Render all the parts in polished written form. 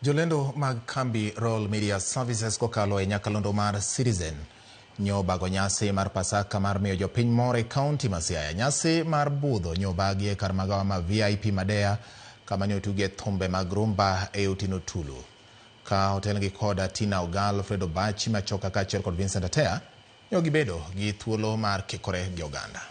Jolendo mag kambi Royal Media Services kokalo e nyakalondo mar Citizen nyobago nyasi mar Pasaka mar miyo jopiny mor e kaunti ma Siaya. Nyasi mar budho nyobagi e kar magawa ma VIP Madea kama ne otuge thumbe mag rumba e Utino Tulu. Ka hotel gi koda Tina Ogal, Fredo Bachi Machoka kaachiel kod Vincent Atea gibedo gi thuolo mar kikore gi oganda.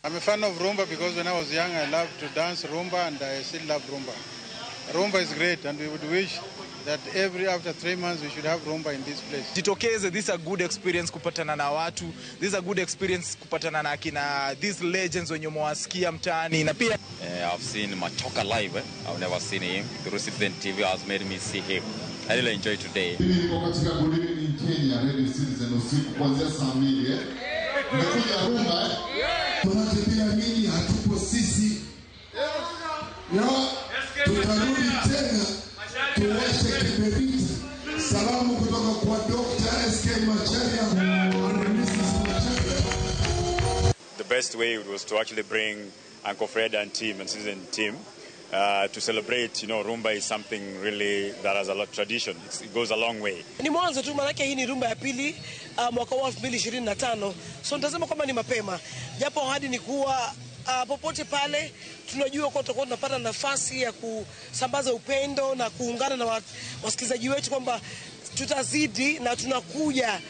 I'm a fan of rumba because when I was young I loved to dance rumba and I still love rumba. Rumba is great and we would wish that after 3 months we should have rumba in this place. Jitokeze, this is a good experience kupatana na watu. This is a good experience kupatana na kina these legends wenye mwasikia mtaani na pia I've seen Machoka live. I've never seen him. Through Citizen TV has made me see him. I really enjoy today. Niko katika golini in Kenya, Radio Citizen usiku kuanzia saa 2. Nimekuja rumba. Tunatembea nini hatupo sisi. Tutarudi tena. Tuwashe kiberiti. Salamu kutoka kwa Dr. SK Macharia and Mrs. Macharia. The best way was to actually bring Uncle Fred and team and Citizen team to celebrate, rumba is something really that has a lot of tradition. It goes a long way. Ni mwanzo tu, manake hii ni rumba ya pili mwaka wa 2025. So nitasema kwamba ni mapema. Japo hadi ni kuwa popote pale tunajua kwa tutakuwa tunapata nafasi ya kusambaza upendo na kuungana na wasikilizaji wetu kwamba tutazidi na tunakuja.